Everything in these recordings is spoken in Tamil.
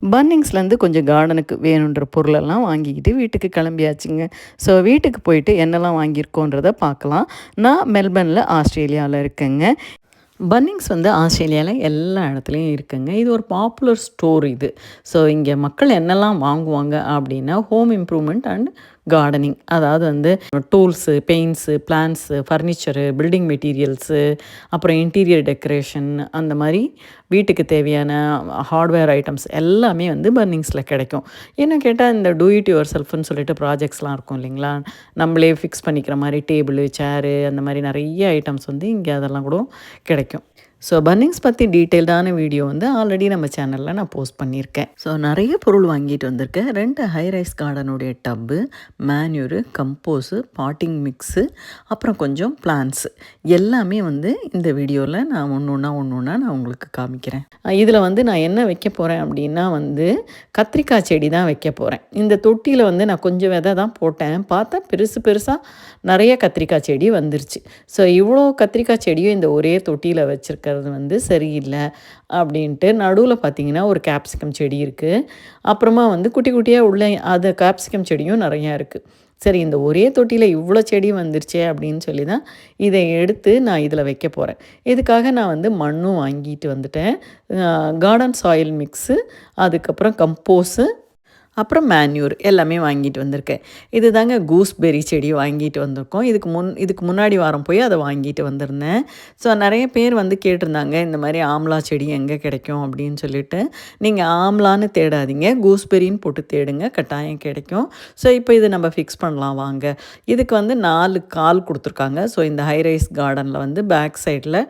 பன்னிங்ஸ்லேருந்து கொஞ்சம் கார்டனுக்கு வேணுன்ற பொருளெல்லாம் வாங்கிக்கிட்டு வீட்டுக்கு கிளம்பியாச்சுங்க. ஸோ வீட்டுக்கு போயிட்டு என்னெல்லாம் வாங்கியிருக்கோன்றத பார்க்கலாம். நான் மெல்பர்னில் ஆஸ்திரேலியாவில் இருக்கேங்க. பன்னிங்ஸ் வந்து ஆஸ்திரேலியாவில் எல்லா இடத்துலையும் இருக்குங்க. இது ஒரு பாப்புலர் ஸ்டோர் இது. ஸோ இங்கே மக்கள் என்னெல்லாம் வாங்குவாங்க அப்படின்னா, ஹோம் இம்ப்ரூவ்மெண்ட் அண்ட் கார்டனிங். அதாவது வந்து tools, paints, plants, furniture, building materials, அப்புறம் இன்டீரியர் டெக்கரேஷன், அந்த மாதிரி வீட்டுக்கு தேவையான ஹார்ட்வேர் ஐட்டம்ஸ் எல்லாமே வந்து பர்னிங்ஸில் கிடைக்கும். இன்னும் கேட்டால் இந்த டூ இட் யுவர் செல்ஃப்னு சொல்லிட்டு ப்ராஜெக்ட்ஸ்லாம் இருக்கும் இல்லைங்களா, நம்மளே ஃபிக்ஸ் பண்ணிக்கிற மாதிரி டேபிளு, சேரு, அந்த மாதிரி நிறைய ஐட்டம்ஸ் வந்து இங்கே அதெல்லாம் கூட கிடைக்கும். ஸோ பன்னிங்ஸ் பற்றி டீட்டெயில்டான வீடியோ வந்து ஆல்ரெடி நம்ம சேனலில் நான் போஸ்ட் பண்ணியிருக்கேன். ஸோ நிறைய பொருள் வாங்கிட்டு வந்திருக்கேன். 2 ஹை ரைஸ் கார்டனுடைய டப்பு, மேன்யூரு, கம்போஸு, பாட்டிங் மிக்ஸு, அப்புறம் கொஞ்சம் பிளான்ட்ஸு எல்லாமே வந்து இந்த வீடியோவில் நான் ஒன்று ஒன்றா நான் உங்களுக்கு காமிக்கிறேன். இதில் வந்து நான் என்ன வைக்க போகிறேன் அப்படின்னா வந்து கத்திரிக்காய் செடி தான் வைக்க போகிறேன். இந்த தொட்டியில் வந்து நான் கொஞ்சம் விதை தான் போட்டேன். பார்த்தா பெருசாக நிறைய கத்திரிக்காய் செடி வந்துருச்சு. ஸோ இவ்வளோ கத்திரிக்காய் செடியும் இந்த ஒரே தொட்டியில் வச்சுருக்கிறது வந்து சரியில்லை அப்படின்ட்டு நடுவில் பார்த்திங்கன்னா ஒரு கேப்சிகம் செடி இருக்குது. அப்புறமா வந்து குட்டி குட்டியாக உள்ள அது கேப்சிகம் செடியும் நிறையா இருக்குது. சரி, இந்த ஒரே தொட்டியில் இவ்வளோ செடி வந்துருச்சே அப்படின்னு சொல்லி தான் இதை எடுத்து நான் இதில் வைக்க போகிறேன். இதுக்காக நான் வந்து மண்ணும் வாங்கிட்டு வந்துட்டேன். கார்டன் சாயில் மிக்ஸு, அதுக்கப்புறம் கம்போஸு, அப்புறம் மேன்யூர் எல்லாமே வாங்கிட்டு வந்திருக்கேன். இது தாங்க கூஸ்பெர்ரி செடி வாங்கிட்டு வந்திருக்கோம். இதுக்கு முன்னாடி வாரம் போய் அதை வாங்கிட்டு வந்திருந்தேன். ஸோ நிறைய பேர் வந்து கேட்டிருந்தாங்க, இந்த மாதிரி ஆம்லா செடி எங்கே கிடைக்கும் அப்படின்னு சொல்லிட்டு. நீங்கள் ஆம்லான்னு தேடாதீங்க, கூஸ்பெரின்னு போட்டு தேடுங்க, கட்டாயம் கிடைக்கும். ஸோ இப்போ இது நம்ம ஃபிக்ஸ் பண்ணலாம் வாங்க. இதுக்கு வந்து 4 கால் கொடுத்துருக்காங்க. ஸோ இந்த ஹைரைஸ் கார்டனில் வந்து பேக் சைடில்,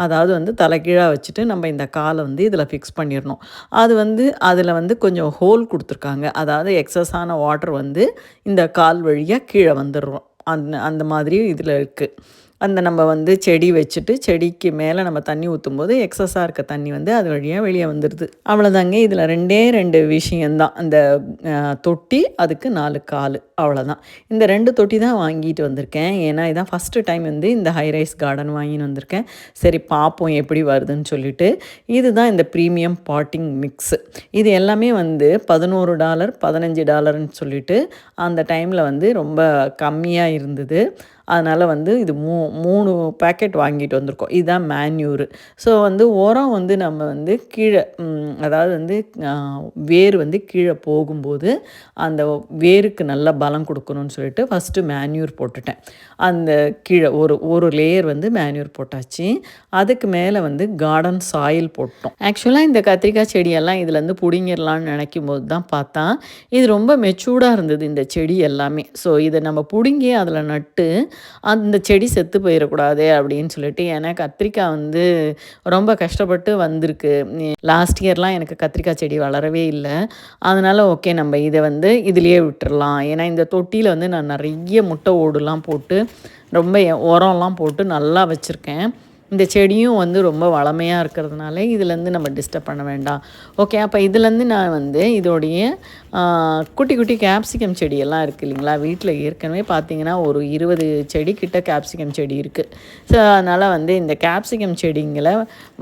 அதாவது வந்து தலைகீழாக வச்சுட்டு நம்ம இந்த காலை வந்து இதில் ஃபிக்ஸ் பண்ணிடணும். அது வந்து அதில் வந்து கொஞ்சம் ஹோல் கொடுத்துருக்காங்க. அதாவது எக்ஸஸான வாட்டர் வந்து இந்த கால் வழியாக கீழே வந்துடுறோம். அந்த மாதிரி இதில் இருக்குது. அந்த நம்ம வந்து செடி வச்சுட்டு செடிக்கு மேலே நம்ம தண்ணி ஊற்றும்போது எக்ஸஸாக இருக்க தண்ணி வந்து அது வழியாக வெளியே வந்துடுது. அவ்வளோதாங்க. இதில் 2 விஷயந்தான். அந்த தொட்டி, அதுக்கு 4 கால், அவ்வளோதான். இந்த 2 தொட்டி தான் வாங்கிட்டு வந்திருக்கேன். ஏன்னா இதான் ஃபஸ்ட்டு டைம் வந்து இந்த ஹைரைஸ் கார்டன் வாங்கின்னு வந்திருக்கேன். சரி பார்ப்போம் எப்படி வருதுன்னு சொல்லிட்டு. இதுதான் இந்த ப்ரீமியம் பாட்டிங் மிக்ஸு. இது எல்லாமே வந்து $11 $15ன்னு சொல்லிட்டு அந்த டைமில் வந்து ரொம்ப கம்மியாக இருந்தது. அதனால் வந்து இது 3 பேக்கெட் வாங்கிட்டு வந்திருக்கோம். இதுதான் மேன்யூரு. ஸோ வந்து உரம் வந்து நம்ம வந்து கீழே, அதாவது வந்து வேர் வந்து கீழே போகும்போது அந்த வேருக்கு நல்லா பலம் கொடுக்கணும்னு சொல்லிட்டு ஃபஸ்ட்டு மேன்யூர் போட்டுட்டேன். அந்த கீழே ஒரு லேயர் வந்து மேன்யூர் போட்டாச்சு. அதுக்கு மேலே வந்து கார்டன் சாயில் போட்டோம். ஆக்சுவலாக இந்த கத்திரிக்காய் செடியெல்லாம் இதுலேருந்து பிடுங்கிடலான்னு நினைக்கும் போது தான் பார்த்தா இது ரொம்ப மெச்சூர்டாக இருந்தது இந்த செடி எல்லாமே. ஸோ இதை நம்ம பிடுங்கி அதில் நட்டு அந்த செடி செத்து போயிடக்கூடாது அப்படின்னு சொல்லிட்டு, ஏன்னா கத்திரிக்காய் வந்து ரொம்ப கஷ்டப்பட்டு வந்திருக்கு. லாஸ்ட் இயர்லாம் எனக்கு கத்திரிக்காய் செடி வளரவே இல்லை. அதனால் ஓகே, நம்ம இதை வந்து இதிலேயே விட்டுறலாம். ஏன்னா இந்த தொட்டியில் வந்து நான் நிறைய முட்டை ஓடுலாம் போட்டு ரொம்ப உரம்லாம் போட்டு நல்லா வச்சுருக்கேன். இந்த செடியும் வந்து ரொம்ப வளமையாக இருக்கிறதுனால இதுலேருந்து நம்ம டிஸ்டர்ப் பண்ண வேண்டாம். ஓகே, அப்போ இதுலேருந்து நான் வந்து இதோடைய குட்டி குட்டி கேப்சிகம் செடியெல்லாம் இருக்குது இல்லைங்களா, வீட்டில் ஏற்கனவே பார்த்திங்கன்னா ஒரு 20 செடி கிட்ட கேப்சிகம் செடி இருக்குது. ஸோ அதனால் வந்து இந்த கேப்சிகம் செடிங்களை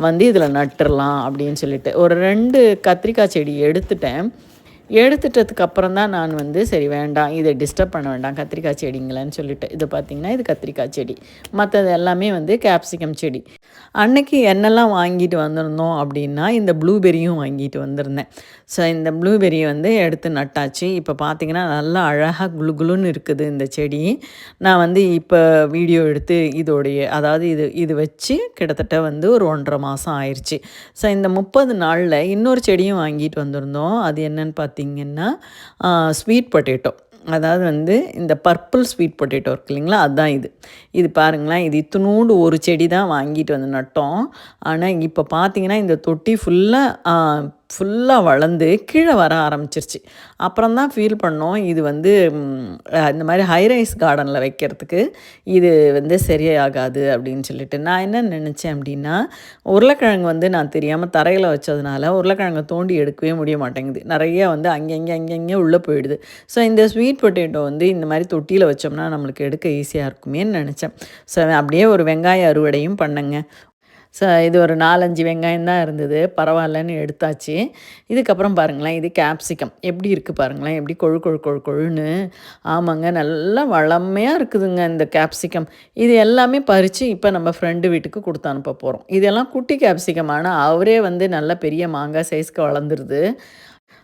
வந்து இதில் நட்டுடலாம் அப்படின்னு சொல்லிட்டு ஒரு 2 கத்திரிக்காய் செடி எடுத்துட்டதுக்கப்புறம் தான் நான் வந்து சரி வேண்டாம், இதை டிஸ்டர்ப் பண்ண வேண்டாம் கத்திரிக்காய் செடிங்களேன்னு சொல்லிட்டு. இது பார்த்திங்கன்னா இது கத்திரிக்காய் செடி, மற்றது எல்லாமே வந்து கேப்சிகம் செடி. அன்னைக்கு என்னெல்லாம் வாங்கிட்டு வந்திருந்தோம் அப்படின்னா, இந்த ப்ளூபெரியும் வாங்கிட்டு வந்திருந்தேன். ஸோ இந்த ப்ளூபெரியை வந்து எடுத்து நட்டாச்சு. இப்போ பார்த்திங்கன்னா நல்லா அழகாக குளுன்னு இருக்குது இந்த செடி. நான் வந்து இப்போ வீடியோ எடுத்து அதாவது இது வச்சு கிட்டத்தட்ட வந்து ஒரு 1.5 மாதம் ஆயிடுச்சு. ஸோ இந்த 30 நாளில் இன்னொரு செடியும் வாங்கிட்டு வந்திருந்தோம். அது என்னன்னு பார்த்திங்கன்னா ஸ்வீட் பொட்டேட்டோ. அதாவது வந்து இந்த பர்பிள் ஸ்வீட் பொட்டேட்டோ இருக்குது இல்லைங்களா, அதுதான் இது பாருங்களேன். இது இத்தினூண்டு ஒரு செடி தான் வாங்கிட்டு வந்து நட்டோம். ஆனால் இப்போ பார்த்திங்கன்னா இந்த தொட்டி ஃபுல்லாக வளர்ந்து கீழே வர ஆரம்பிச்சிருச்சு. அப்புறம் தான் ஃபீல் பண்ணோம், இது வந்து இந்த மாதிரி ஹைரைஸ் கார்டனில் வைக்கிறதுக்கு இது வந்து சரியாகாது அப்படின்னு சொல்லிட்டு. நான் என்ன நினச்சேன் அப்படின்னா, உருளைக்கிழங்கு வந்து நான் தெரியாமல் தரையில் வச்சதுனால உருளைக்கிழங்கை தோண்டி எடுக்கவே முடிய மாட்டேங்குது. நிறைய வந்து அங்கங்கே உள்ளே போயிடுது. ஸோ இந்த ஸ்வீட் பொட்டேட்டோ வந்து இந்த மாதிரி தொட்டியில் வச்சோம்னா நம்மளுக்கு எடுக்க ஈஸியாக இருக்குமேன்னு நினச்சேன். ஸோ அப்படியே ஒரு வெங்காய அறுவடையும் பண்ணேங்க. இது ஒரு 4, 5 வெங்காயம் தான் இருந்தது. பரவாயில்லன்னு எடுத்தாச்சு. இதுக்கப்புறம் பாருங்களேன், இது கேப்சிகம் எப்படி இருக்குது பாருங்களேன், எப்படி கொழு கொழு கொழு கொழுன்னு. ஆமாங்க, நல்லா வளமையாக இருக்குதுங்க இந்த கேப்சிகம். இது எல்லாமே பறித்து இப்போ நம்ம ஃப்ரெண்டு வீட்டுக்கு கொடுத்து அனுப்ப போகிறோம். இதெல்லாம் குட்டி கேப்சிகம், ஆனால் அவரே வந்து நல்ல பெரிய மாங்காய் சைஸ்க்கு வளர்ந்துருது.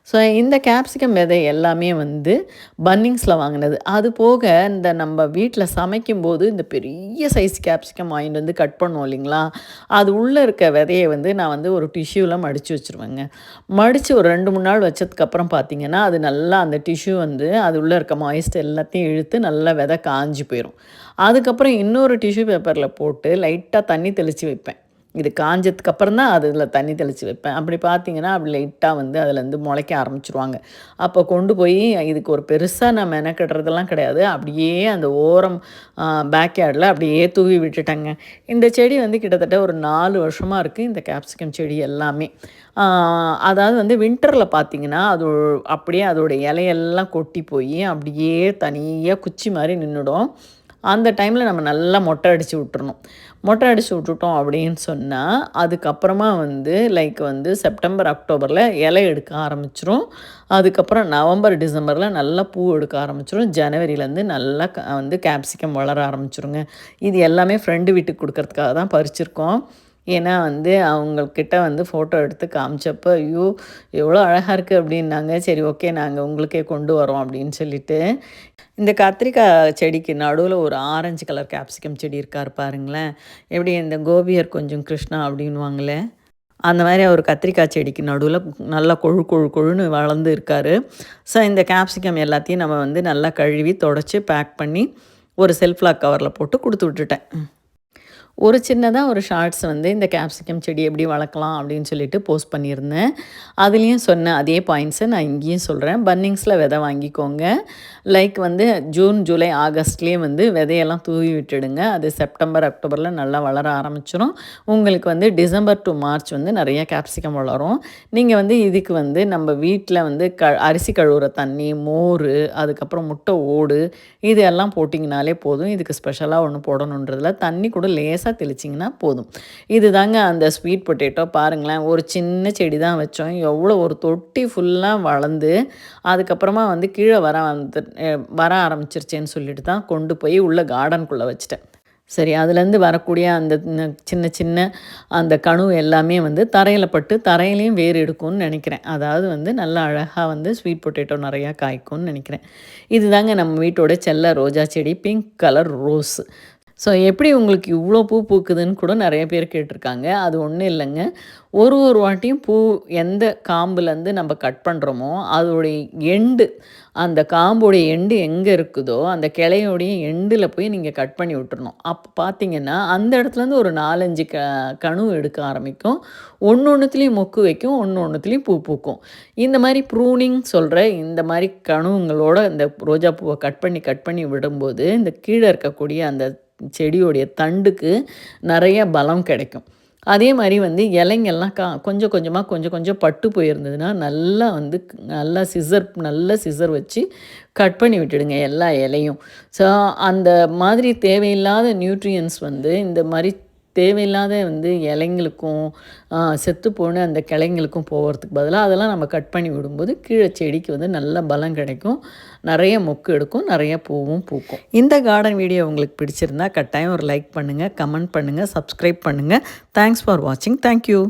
ஸோ இந்த கேப்சிகம் விதை எல்லாமே வந்து பன்னிங்ஸில் வாங்கினது. அது போக இந்த நம்ம வீட்டில் சமைக்கும்போது இந்த பெரிய சைஸ் கேப்சிகம் வாங்கிட்டு வந்து கட் பண்ணுவோம் இல்லைங்களா, அது உள்ளே இருக்க விதையை வந்து நான் வந்து ஒரு டிஷ்யூவில் மடித்து வச்சுருவேங்க. மடித்து ஒரு 2, 3 நாள் வச்சதுக்கப்புறம் பார்த்திங்கன்னா அது நல்லா அந்த டிஷ்யூ வந்து அது உள்ளே இருக்க மாய்ஸ்ட் எல்லாத்தையும் இழுத்து நல்லா விதை காஞ்சி போயிடும். அதுக்கப்புறம் இன்னொரு டிஷ்யூ பேப்பரில் போட்டு லைட்டாக தண்ணி தெளித்து வைப்பேன். இது காஞ்சதுக்கப்புறம் தான் அதில் தண்ணி தெளித்து வைப்பேன். அப்படி பார்த்திங்கன்னா அப்படி லைட்டாக வந்து அதுலேருந்து முளைக்க ஆரம்பிச்சுருவாங்க. அப்போ கொண்டு போய் இதுக்கு ஒரு பெருசாக நான் மெனக்கிடுறதெல்லாம் கிடையாது. அப்படியே அந்த ஓரம் பேக்யார்டில் அப்படியே தூவி விட்டுட்டேங்க. இந்த செடி வந்து கிட்டத்தட்ட ஒரு 4 வருஷமாக இருக்குது இந்த கேப்சிகம் செடி எல்லாமே. அதாவது வந்து வின்டரில் பார்த்திங்கன்னா அது அப்படியே அதோடய இலையெல்லாம் கொட்டி போய் அப்படியே தனியாக குச்சி மாதிரி நின்றுடும். அந்த டைமில் நம்ம நல்லா மொட்டை அடித்து விட்டுறணும். மொட்டை அடித்து விட்டுட்டோம் அப்படின்னு சொன்னால் அதுக்கப்புறமா வந்து லைக் வந்து செப்டம்பர், அக்டோபரில் இலை எடுக்க ஆரம்பிச்சிரும். அதுக்கப்புறம் நவம்பர், டிசம்பரில் நல்லா பூ எடுக்க ஆரம்பிச்சிரும். ஜனவரியிலேருந்து நல்லா வந்து கேப்சிகம் வளர ஆரம்பிச்சிருங்க. இது எல்லாமே ஃப்ரெண்டு வீட்டுக்கு கொடுக்கறதுக்காக தான் பறிச்சிருக்கோம். ஏன்னா வந்து அவங்கக்கிட்ட வந்து ஃபோட்டோ எடுத்து காமிச்சப்போ, ஐயோ எவ்வளோ அழகாக இருக்குது அப்படின்னாங்க. சரி ஓகே, நாங்கள் உங்களுக்கே கொண்டு வரோம் அப்படின்னு சொல்லிட்டு. இந்த கத்திரிக்காய் செடிக்கு நடுவில் ஒரு ஆரஞ்சு கலர் கேப்சிகம் செடி இருக்கார் பாருங்களேன். எப்படி இந்த கோபியர் கொஞ்சம் கிருஷ்ணா அப்படின்வாங்களே, அந்த மாதிரி அவர் கத்திரிக்காய் செடிக்கு நடுவில் நல்லா கொழு கொழு கொழுன்னு வளர்ந்து இருக்கார். ஸோ இந்த கேப்சிகம் எல்லாத்தையும் நம்ம வந்து நல்லா கழுவி தொடச்சி பேக் பண்ணி ஒரு செல்ஃப் லாக் கவரில் போட்டு கொடுத்து விட்டுட்டேன். ஒரு சின்னதாக ஒரு ஷார்ட்ஸ் வந்து இந்த கேப்சிகம் செடி எப்படி வளர்க்கலாம் அப்படின்னு சொல்லிட்டு போஸ்ட் பண்ணியிருந்தேன். அதுலேயும் சொன்ன அதே பாயிண்ட்ஸை நான் இங்கேயும் சொல்கிறேன். பன்னிங்ஸில் விதை வாங்கிக்கோங்க. லைக் வந்து ஜூன், ஜூலை, ஆகஸ்ட்லேயே வந்து விதையெல்லாம் தூவி விட்டுடுங்க. அது செப்டம்பர், அக்டோபரில் நல்லா வளர ஆரம்பிச்சிடும். உங்களுக்கு வந்து டிசம்பர் டு மார்ச் வந்து நிறைய கேப்சிகம் வளரும். நீங்கள் வந்து இதுக்கு வந்து நம்ம வீட்டில் வந்து அரிசி கழுவுற தண்ணி, மோர், அதுக்கப்புறம் முட்டை ஓடு இது எல்லாம் போட்டிங்கனாலே போதும். இதுக்கு ஸ்பெஷலாக ஒன்று போடணுன்றதில் தண்ணி கூட லேசாக தெளிச்சிங்கன்னா போதும். இது தாங்க அந்த ஸ்வீட் பொட்டேட்டோ. பாருங்களேன், ஒரு சின்ன செடி தான் வச்சோம், எவ்வளோ ஒரு தொட்டி ஃபுல்லாக வளர்ந்து அதுக்கப்புறமா வந்து கீழே வர ஆரம்பிச்சிருச்சேன்னு சொல்லிட்டு தான் கொண்டு போய் உள்ள கார்டனுக்குள்ளே வச்சுட்டேன். சரி, அதுலேருந்து வரக்கூடிய அந்த சின்ன சின்ன அந்த கணு எல்லாமே வந்து தரையில் பட்டு தரையிலையும் வேர் எடுக்கும்னு நினைக்கிறேன். அதாவது வந்து நல்லா அழகாக வந்து ஸ்வீட் பொட்டேட்டோ நிறையா காய்க்கும்னு நினைக்கிறேன். இது தாங்க நம்ம வீட்டோட செல்ல ரோஜா செடி, பிங்க் கலர் ரோஸ். ஸோ எப்படி உங்களுக்கு இவ்வளோ பூ பூக்குதுன்னு கூட நிறைய பேர் கேட்டிருக்காங்க. அது ஒன்றும் இல்லைங்க, ஒரு வாட்டியும் பூ எந்த காம்புலேருந்து நம்ம கட் பண்ணுறோமோ அதோடைய எண்டு, அந்த காம்போடைய எண்டு எங்கே இருக்குதோ அந்த கிளையோடைய எண்டில் போய் நீங்கள் கட் பண்ணி விட்டுறணும். அப்போ பார்த்தீங்கன்னா அந்த இடத்துலேருந்து ஒரு 4, 5 கணு எடுக்க ஆரம்பிக்கும். ஒன்றுத்துலேயும் மொக்கு வைக்கும், ஒன்றுத்துலேயும் பூ பூக்கும். இந்த மாதிரி ப்ரூனிங் சொல்கிற இந்த மாதிரி கணுங்களோட இந்த ரோஜா பூவை கட் பண்ணி விடும்போது இந்த கீழே இருக்கக்கூடிய அந்த செடியோடைய தண்டுக்கு நிறைய பலம் கிடைக்கும். அதே மாதிரி வந்து இலைங்கெல்லாம் கொஞ்சம் கொஞ்சம் பட்டு போயிருந்ததுன்னா நல்லா சிசர் வச்சு கட் பண்ணி விட்டுடுங்க எல்லா இலையும். ஸோ அந்த மாதிரி தேவையில்லாத நியூட்ரியன்ஸ் வந்து இந்த மாதிரி தேவையில்லாத வந்து இலைங்களுக்கும் செத்து போன அந்த கிளைங்களுக்கும் போகிறதுக்கு பதிலாக அதெல்லாம் நம்ம கட் பண்ணி விடும்போது கீழே செடிக்கு வந்து நல்ல பலம் கிடைக்கும், நிறைய மொக்கு எடுக்கும், நிறைய பூவும் பூக்கும். இந்த கார்டன் வீடியோ உங்களுக்கு பிடிச்சிருந்தா கட்டாயம் ஒரு லைக் பண்ணுங்கள், கமெண்ட் பண்ணுங்கள், சப்ஸ்கிரைப் பண்ணுங்கள். தேங்க்ஸ் ஃபார் வாட்சிங். தேங்க்யூ.